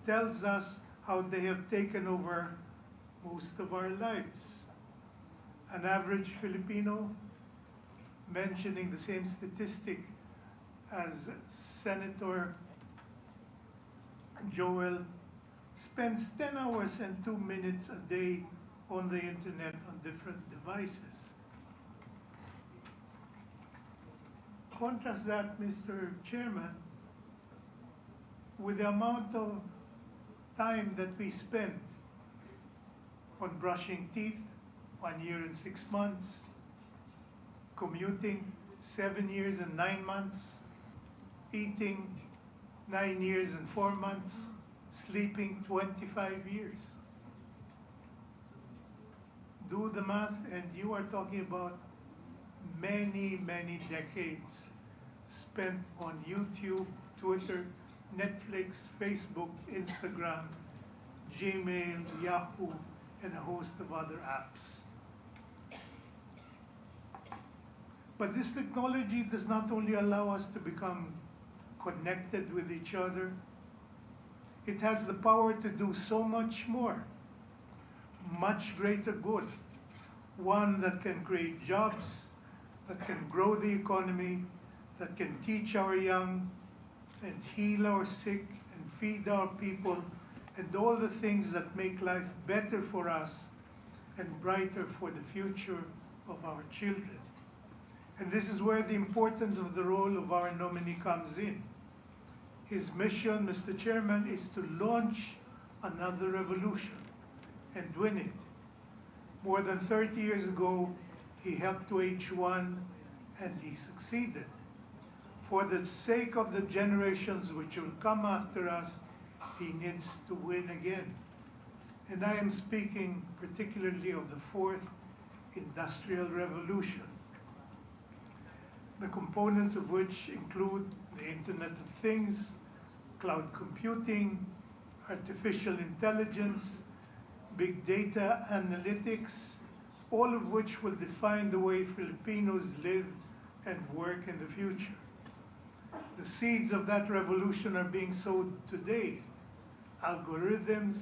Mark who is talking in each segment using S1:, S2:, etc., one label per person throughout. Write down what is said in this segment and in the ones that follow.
S1: tells us how they have taken over most of our lives. An average Filipino, mentioning the same statistic as Senator Joel, spends 10 hours and 2 minutes a day on the internet on different devices. Contrast that, Mr. Chairman, with the amount of time that we spend on brushing teeth, 1 year and 6 months, commuting 7 years and 9 months, eating 9 years and 4 months, sleeping 25 years. Do the math, and you are talking about many, many decades spent on YouTube, Twitter, Netflix, Facebook, Instagram, Gmail, Yahoo, and a host of other apps. But this technology does not only allow us to become connected with each other, it has the power to do so much more, much greater good. One that can create jobs, that can grow the economy, that can teach our young and heal our sick and feed our people, and all the things that make life better for us and brighter for the future of our children. And this is where the importance of the role of our nominee comes in. His mission, Mr. Chairman, is to launch another revolution and win it. More than 30 years ago, he helped wage one, and he succeeded. For the sake of the generations which will come after us, he needs to win again. And I am speaking particularly of the fourth industrial revolution, the components of which include the Internet of Things, cloud computing, artificial intelligence, big data analytics, all of which will define the way Filipinos live and work in the future. The seeds of that revolution are being sowed today. Algorithms,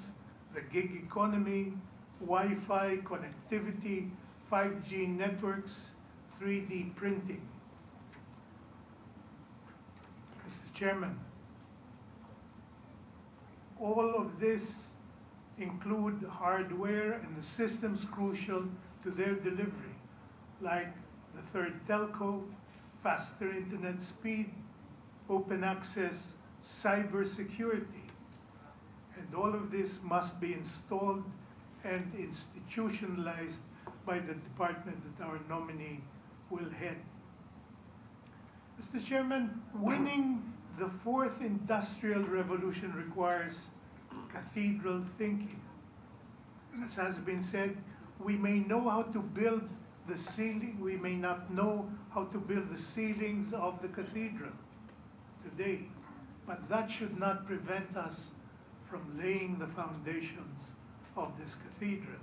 S1: the gig economy, Wi-Fi, connectivity, 5G networks, 3D printing. Mr. Chairman, all of this include hardware and the systems crucial to their delivery, like the third telco, faster internet speed, open access, cyber security. And all of this must be installed and institutionalized by the department that our nominee will head. Mr. Chairman, winning the fourth industrial revolution requires cathedral thinking. As has been said, we may know how to build the ceiling, we may not know how to build the ceilings of the cathedral today, but that should not prevent us from laying the foundations of this cathedral.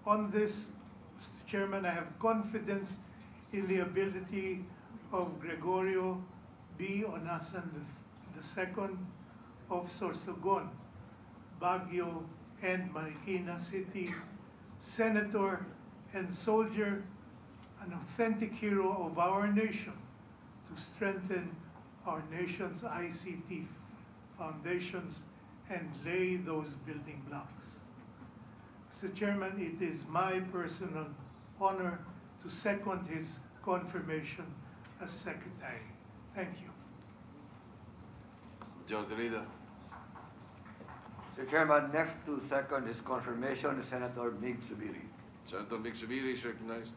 S1: On this, Mr. Chairman, I have confidence in the ability of Gregorio B. Honasan II of Sorsogon, Baguio, and Marikina City, senator and soldier, an authentic hero of our nation, to strengthen our nation's ICT foundations and lay those building blocks. Mr. Chairman, it is my personal honor to second his confirmation as secretary. Thank you.
S2: John Calida.
S3: Mr. Chairman, next to second his confirmation is Senator Mig Subiri.
S2: Senator Mig Subiri is recognized.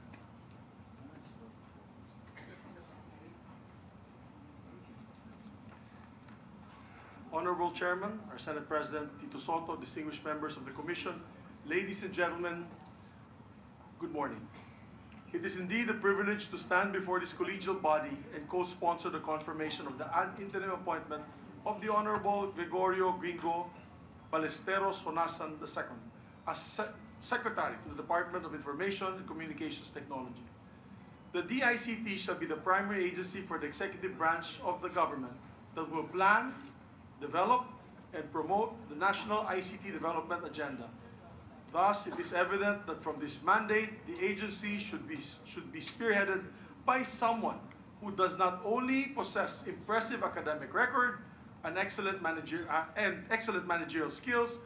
S4: Honorable Chairman, our Senate President Tito Soto, distinguished members of the Commission, ladies and gentlemen, good morning. It is indeed a privilege to stand before this collegial body and co-sponsor the confirmation of the interim appointment of the Honorable Gregorio Gringo Honasan II as Secretary to the Department of Information and Communications Technology. The DICT shall be the primary agency for the executive branch of the government that will plan, develop, and promote the national ICT development agenda. Thus, it is evident that from this mandate, the agency should be spearheaded by someone who does not only possess impressive academic record and excellent managerial skills,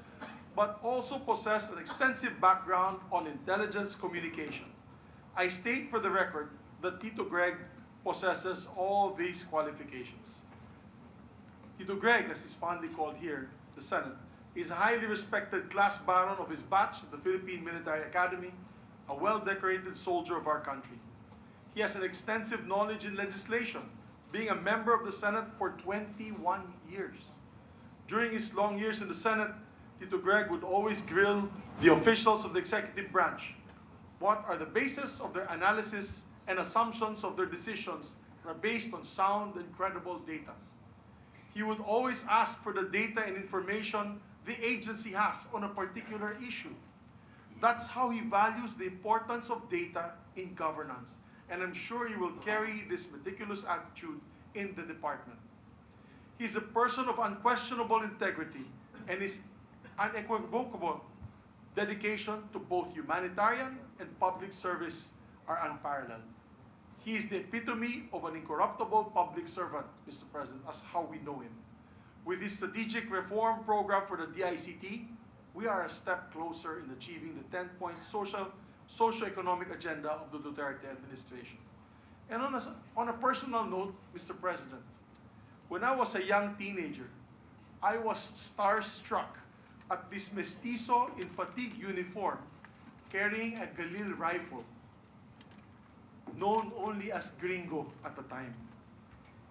S4: but also possess an extensive background on intelligence communication. I state for the record that Tito Greg possesses all these qualifications. Tito Greg, as is fondly called here, the Senate, is a highly respected class baron of his batch at the Philippine Military Academy, a well-decorated soldier of our country. He has an extensive knowledge in legislation, being a member of the Senate for 21 years. During his long years in the Senate, Tito Greg would always grill the officials of the executive branch. What are the basis of their analysis and assumptions of their decisions that are based on sound and credible data? He would always ask for the data and information the agency has on a particular issue. That's how he values the importance of data in governance, and I'm sure he will carry this meticulous attitude in the department. He's a person of unquestionable integrity, and his unequivocal dedication to both humanitarian and public service are unparalleled. He is the epitome of an incorruptible public servant, Mr. President, as how we know him. With his strategic reform program for the DICT, we are a step closer in achieving the 10-point socio-economic agenda of the Duterte administration. And on a personal note, Mr. President, when I was a young teenager, I was starstruck at this mestizo in fatigue uniform carrying a Galil rifle, known only as Gringo at the time.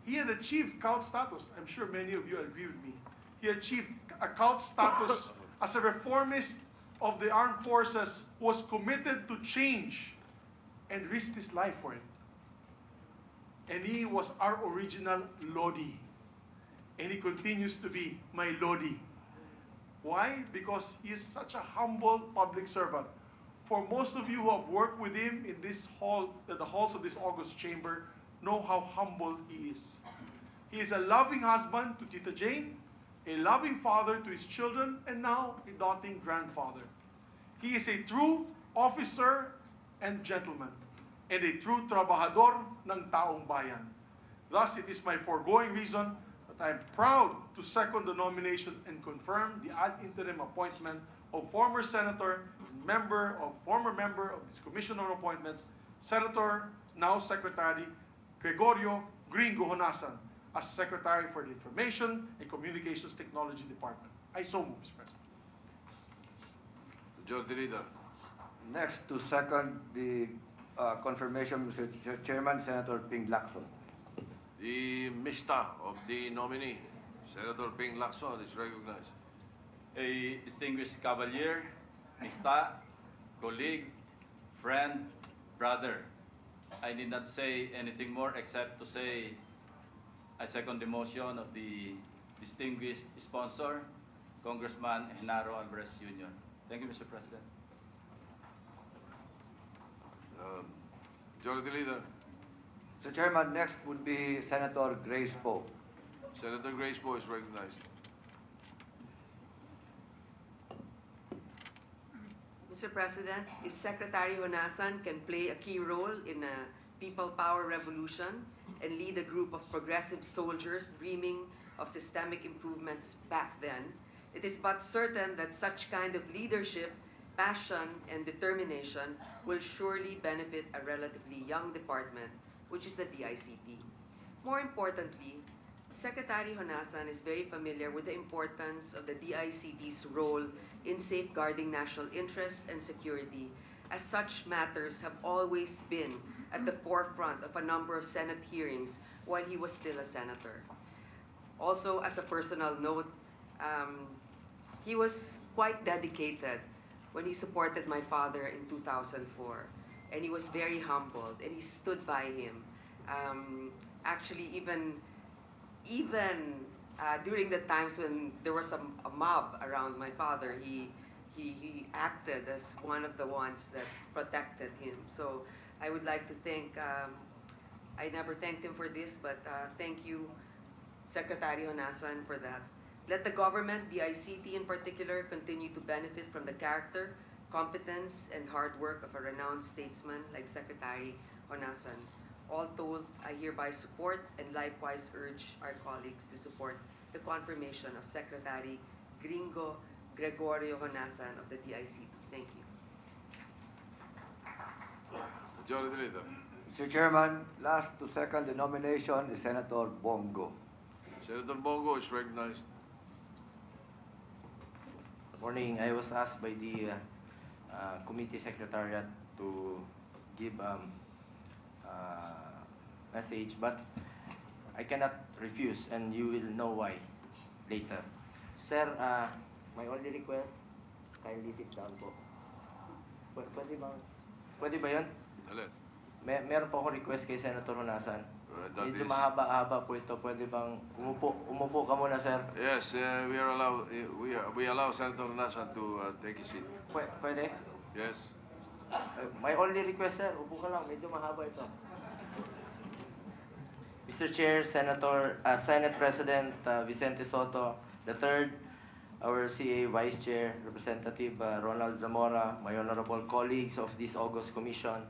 S4: He had achieved cult status. I'm sure many of you agree with me. He achieved a cult status as a reformist of the armed forces who was committed to change and risked his life for it. And he was our original Lodi. And he continues to be my Lodi. Why? Because he is such a humble public servant. For most of you who have worked with him in this hall, the halls of this august chamber, know how humble he is. He is a loving husband to Tita Jane, a loving father to his children, and now a doting grandfather. He is a true officer and gentleman, and a true trabajador ng taong bayan. Thus, it is my foregoing reason that I am proud to second the nomination and confirm the ad interim appointment of former Senator, former member of this Commission on Appointments, Senator, now Secretary, Gregorio Gringo Honasan, as Secretary for the Information and Communications Technology Department. I so move, Mr. President.
S2: Majority Leader.
S3: Next to second the confirmation, Mr. Chairman, Senator Ping Lacson.
S2: The Mista of the nominee, Senator Ping Lacson, is recognized.
S5: A distinguished cavalier, Mista, colleague, friend, brother. I need not say anything more except to say I second the motion of the distinguished sponsor, Congressman Genaro Alvarez Jr. Thank you, Mr. President.
S2: Majority Leader.
S3: Mr. Chairman, next would be Senator Grace Poe.
S2: Senator Grace Poe is recognized.
S6: Mr. President, if Secretary Honasan can play a key role in a people power revolution and lead a group of progressive soldiers dreaming of systemic improvements back then, it is but certain that such kind of leadership, passion, and determination will surely benefit a relatively young department, which is the DICT. More importantly, Secretary Honasan is very familiar with the importance of the DICT's role in safeguarding national interests and security, as such matters have always been at the forefront of a number of Senate hearings while he was still a senator. Also, as a personal note, he was quite dedicated when he supported my father in 2004, and he was very humbled, and he stood by him. Actually, even during the times when there was a mob around my father, he acted as one of the ones that protected him. So I would like to thank, I never thanked him for this, but thank you, Secretary Honasan, for that. Let the government, DICT in particular, continue to benefit from the character, competence, and hard work of a renowned statesman like Secretary Honasan. All told, I hereby support and likewise urge our colleagues to support the confirmation of Secretary Gringo Honasan of the DICT. Thank you.
S2: Majority Leader.
S3: Mr. Chairman, last to second the nomination is Senator Bongo.
S2: Senator Bongo is recognized.
S7: Morning. I was asked by the committee secretariat to give message, but I cannot refuse, and you will know why later. Sir, my only request, kindly sit down po. Pwede ba yun?
S2: Alin?
S7: Meron po ako request kay Senator Honasan.
S2: That
S7: Medyo
S2: is-
S7: mahaba-haba po ito. Pwede bang umupo ka muna, sir?
S2: Yes, we allow Senator Honasan to take his seat.
S7: Pwede?
S2: Yes.
S7: My only request, sir, upo ka lang. Medyo mahaba ito. Mr. Chair, Senate President Vicente Soto III, our CA Vice Chair, Representative Ronald Zamora, my honorable colleagues of this August Commission,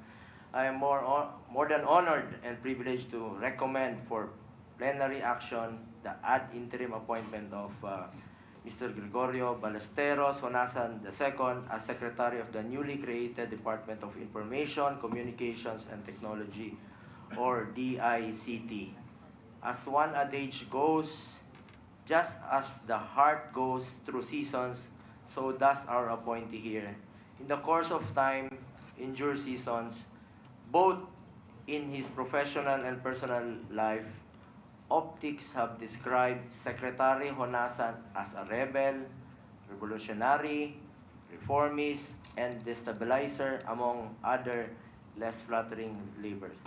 S7: I am more than honored and privileged to recommend for plenary action the ad interim appointment of Mr. Gregorio Ballesteros Honasan II as Secretary of the newly created Department of Information, Communications, and Technology, or DICT. As one adage goes, just as the heart goes through seasons, so does our appointee here. In the course of time, endure seasons, both in his professional and personal life. Optics have described Secretary Honasan as a rebel, revolutionary, reformist, and destabilizer, among other less flattering labels.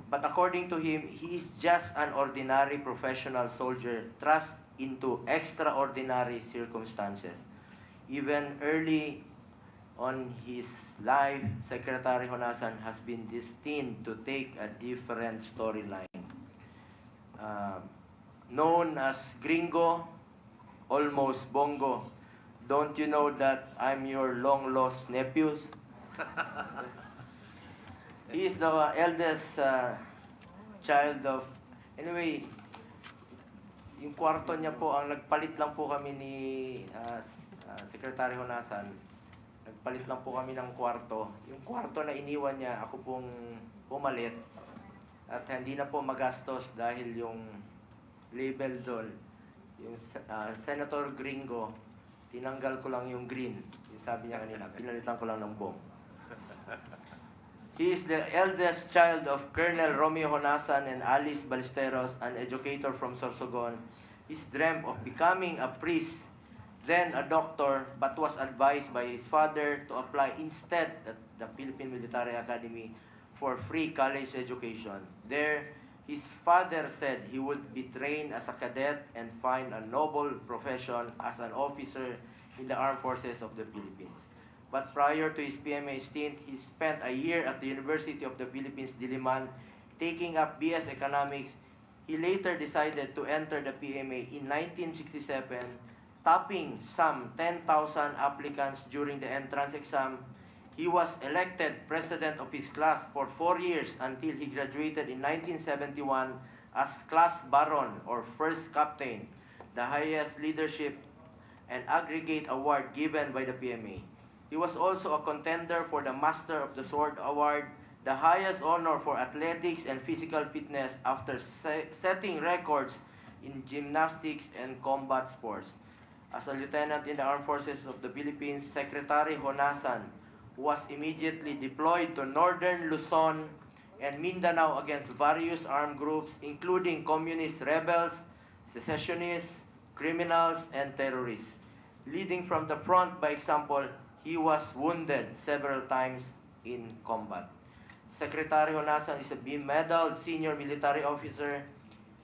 S7: But according to him, he is just an ordinary professional soldier thrust into extraordinary circumstances. Even early on his life, Secretary Honasan has been destined to take a different storyline. Known as Gringo, almost Bongo, don't you know that I'm your long-lost nephews? He is the eldest child of... Anyway, yung kwarto niya po, ang nagpalit lang po kami ni Secretary Honasan. Nagpalit lang po kami ng kwarto. Yung kwarto na iniwan niya, ako pong pumalit. At hindi na po magastos dahil yung label doon, yung Senator Gringo, tinanggal ko lang yung green. Yung sabi niya kanina, pinalitan ko lang ng bong. He is the eldest child of Colonel Romeo Honasan and Alice Ballesteros, an educator from Sorsogon. He dreamt of becoming a priest, then a doctor, but was advised by his father to apply instead at the Philippine Military Academy for free college education. There, his father said he would be trained as a cadet and find a noble profession as an officer in the armed forces of the Philippines. But prior to his PMA stint, he spent a year at the University of the Philippines, Diliman, taking up BS Economics. He later decided to enter the PMA in 1967, topping some 10,000 applicants during the entrance exam. He was elected president of his class for 4 years until he graduated in 1971 as class baron or first captain, the highest leadership and aggregate award given by the PMA. He was also a contender for the Master of the Sword Award, the highest honor for athletics and physical fitness after setting records in gymnastics and combat sports. As a lieutenant in the Armed Forces of the Philippines, Secretary Honasan was immediately deployed to northern Luzon and Mindanao against various armed groups, including communist rebels, secessionists, criminals, and terrorists. Leading from the front by example, he was wounded several times in combat. Secretary Honasan is a medaled senior military officer.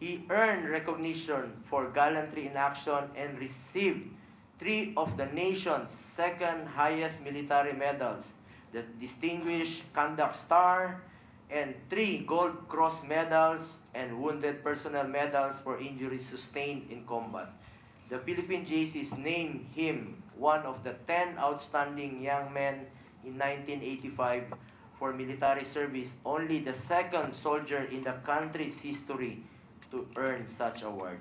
S7: He earned recognition for gallantry in action and received 3 of the nation's second highest military medals, the Distinguished Conduct Star, and 3 Gold Cross medals and Wounded Personnel medals for injuries sustained in combat. The Philippine JCs named him one of the 10 outstanding young men in 1985 for military service, only the second soldier in the country's history to earn such award.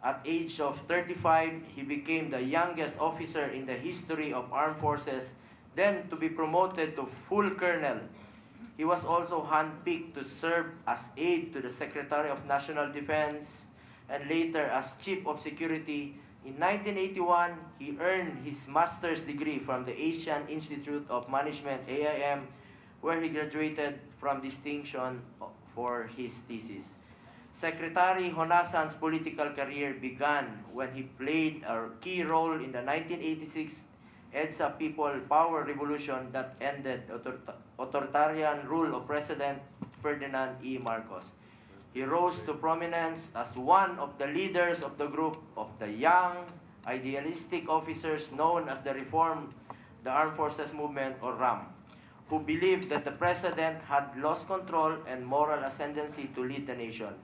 S7: At age of 35, he became the youngest officer in the history of armed forces, then to be promoted to full colonel. He was also handpicked to serve as aide to the Secretary of National Defense and later as Chief of Security. In 1981, he earned his master's degree from the Asian Institute of Management, AIM, where he graduated from distinction for his thesis. Secretary Honasan's political career began when he played a key role in the 1986 EDSA People Power Revolution that ended authoritarian rule of President Ferdinand E. Marcos. He rose to prominence as one of the leaders of the group of the young, idealistic officers known as the Armed Forces Movement, or RAM, who believed that the president had lost control and moral ascendancy to lead the nation.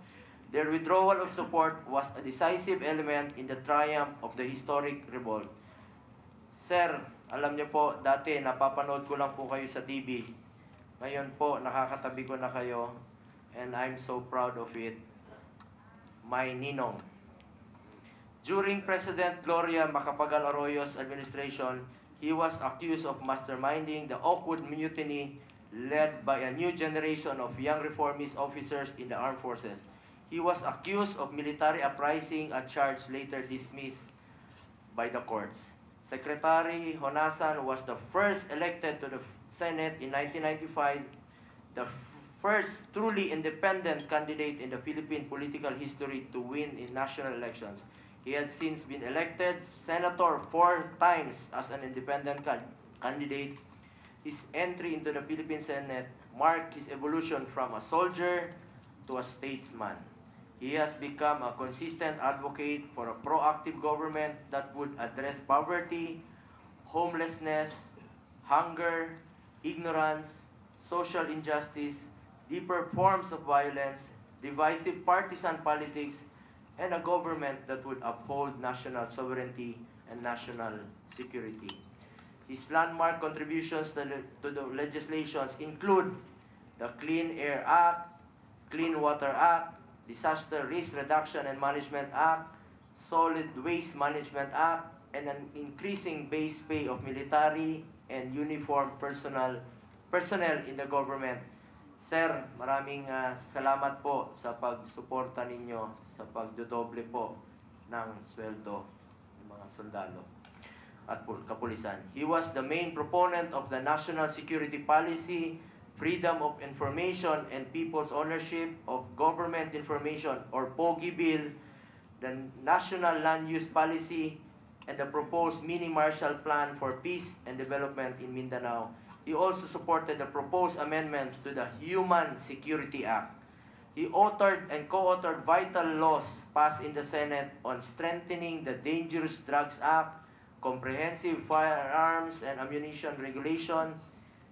S7: Their withdrawal of support was a decisive element in the triumph of the historic revolt. Sir, alam niyo po, dati napapanood ko lang po kayo sa TV. Ngayon po, nakakatabi ko na kayo, and I'm so proud of it. My ninong. During President Gloria Macapagal Arroyo's administration, he was accused of masterminding the awkward mutiny led by a new generation of young reformist officers in the armed forces. He was accused of military uprising, a charge later dismissed by the courts. Secretary Honasan was the first elected to the Senate in 1995, the first truly independent candidate in the Philippine political history to win in national elections. He had since been elected senator 4 times as an independent candidate. His entry into the Philippine Senate marked his evolution from a soldier to a statesman. He has become a consistent advocate for a proactive government that would address poverty, homelessness, hunger, ignorance, social injustice, deeper forms of violence, divisive partisan politics, and a government that would uphold national sovereignty and national security. His landmark contributions to the legislations include the Clean Air Act, Clean Water Act, Disaster Risk Reduction and Management Act, Solid Waste Management Act, and an increasing base pay of military and uniformed personnel in the government. Sir, maraming salamat po sa pagsuporta ninyo sa pagdodoble po ng sweldo ng mga sundalo at kapulisan. He was the main proponent of the national security policy, freedom of information and people's ownership of government information, or POGI bill, the national land use policy, and the proposed mini Marshall Plan for peace and development in Mindanao. He also supported the proposed amendments to the Human Security Act. He authored and co-authored vital laws passed in the Senate on strengthening the Dangerous Drugs Act, comprehensive firearms and ammunition regulation,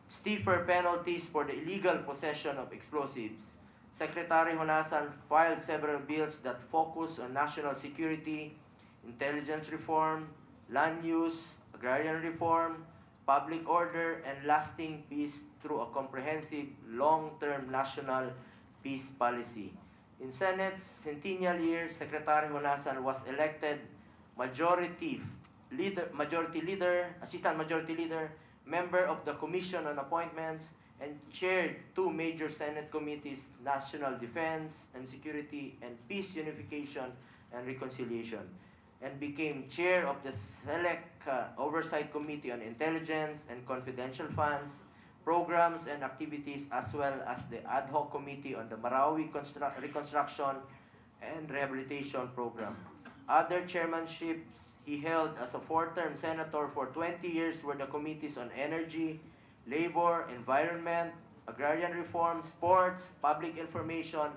S7: stiffer penalties for the illegal possession of explosives. Secretary Honasan filed several bills that focus on national security, intelligence reform, land use, agrarian reform, public order, and lasting peace through a comprehensive long-term national peace policy. In Senate's centennial year, Secretary Honasan was elected Assistant Majority Leader, member of the Commission on Appointments, and chaired 2 major Senate committees, National Defense and Security and Peace Unification and Reconciliation, and became chair of the Select Oversight Committee on Intelligence and Confidential Funds, Programs and Activities, as well as the Ad Hoc Committee on the Marawi Reconstruction and Rehabilitation Program. Other chairmanships he held as a 4-term senator for 20 years were the committees on energy, labor, environment, agrarian reform, sports, public information,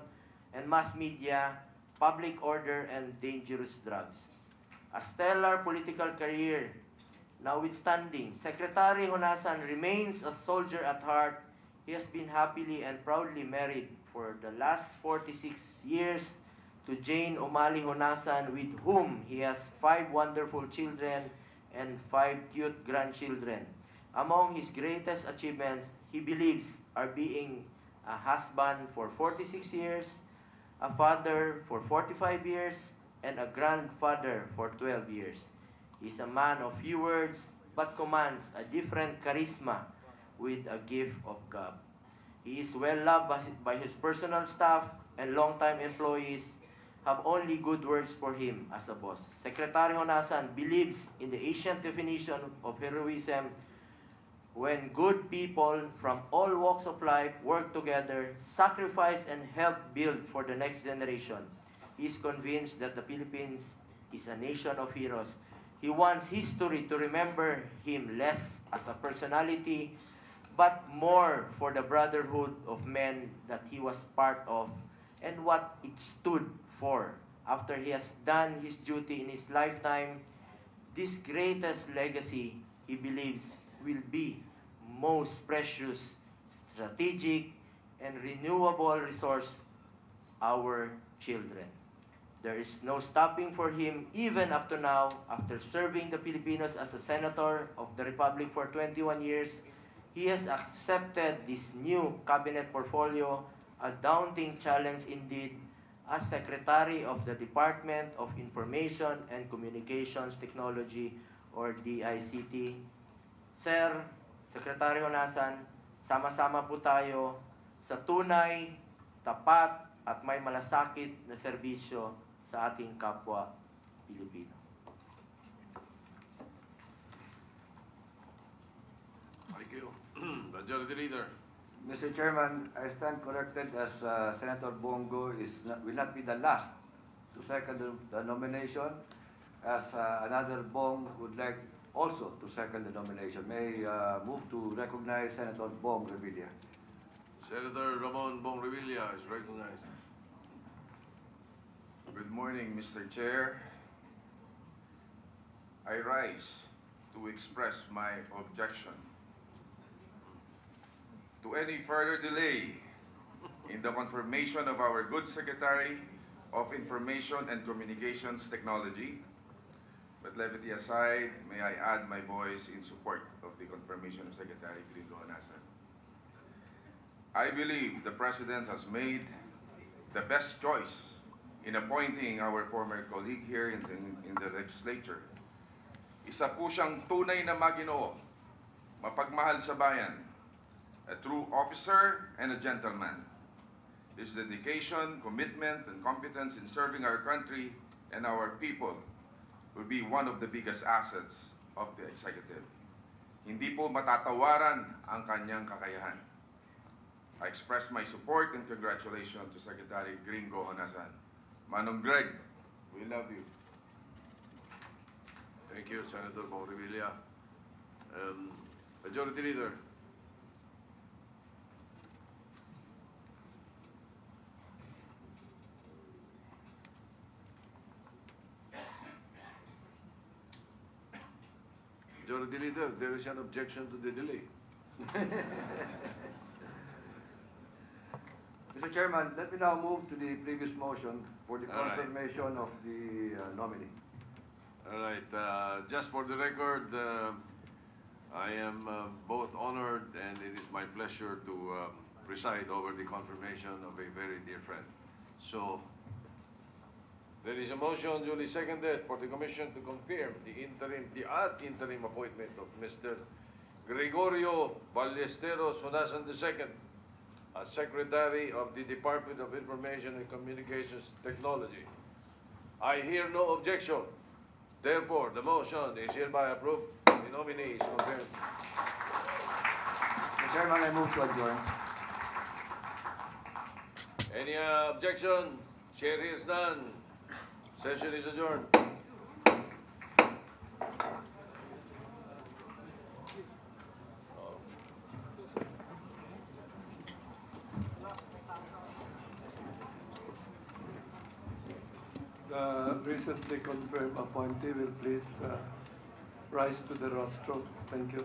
S7: and mass media, public order, and dangerous drugs. A stellar political career notwithstanding, Secretary Honasan remains a soldier at heart. He has been happily and proudly married for the last 46 years to Jane Umali Honasan, with whom he has 5 wonderful children and 5 cute grandchildren. Among his greatest achievements, he believes, are being a husband for 46 years, a father for 45 years, and a grandfather for 12 years. He is a man of few words, but commands a different charisma with a gift of gab. He is well loved by his personal staff, and longtime employees have only good words for him as a boss. Secretary Honasan believes in the ancient definition of heroism, when good people from all walks of life work together, sacrifice, and help build for the next generation. He is convinced that the Philippines is a nation of heroes. He wants history to remember him less as a personality, but more for the brotherhood of men that he was part of and what it stood for. After he has done his duty in his lifetime, this greatest legacy, he believes, will be most precious, strategic, and renewable resource, our children. There is no stopping for him even up to now, after serving the Filipinos as a Senator of the Republic for 21 years. He has accepted this new cabinet portfolio, a daunting challenge indeed, as Secretary of the Department of Information and Communications Technology, or DICT. Sir, Secretary Honasan, sama-sama po tayo sa tunay, tapat, at may malasakit na serbisyo sa ating kapwa Pilipino.
S2: Thank you. Majority Leader.
S3: Mr. Chairman, I stand corrected as Senator Bongo will not be the last to second the nomination, as another Bong would like also to second the nomination. May move to recognize Senator Bong Revilla.
S2: Senator Ramon Bong Revilla is recognized.
S8: Good morning, Mr. Chair. I rise to express my objection to any further delay in the confirmation of our good Secretary of Information and Communications Technology. But levity aside, may I add my voice in support of the confirmation of Secretary Gringo Honasan. I believe the President has made the best choice in appointing our former colleague here in the legislature. Isa po siyang tunay na maginoo, mapagmahal sa bayan, a true officer and a gentleman. His dedication, commitment, and competence in serving our country and our people will be one of the biggest assets of the executive. Hindi po matatawaran ang kanyang kakayahan. I express my support and congratulations to Secretary Gringo Honasan. Manong Greg, we love you.
S2: Thank you, Senator Bong Revilla. Majority Leader. Majority Leader, there is an objection to the delay.
S3: Mr. Chairman, let me now move to the previous motion for the
S2: All right.
S3: confirmation of the nominee.
S2: All right, just for the record, I am both honored and it is my pleasure to preside over the confirmation of a very dear friend. So, there is a motion duly seconded for the Commission to confirm the ad interim appointment of Mr. Gregorio Ballesteros Honasan II as Secretary of the Department of Information and Communications Technology. I hear no objection. Therefore, the motion is hereby approved. The nominee is confirmed.
S3: Mr. Chairman, I move to adjourn.
S2: Any objection? Chair hears none. Session is adjourned.
S9: The recently confirmed appointee will please rise to the rostrum. Thank you.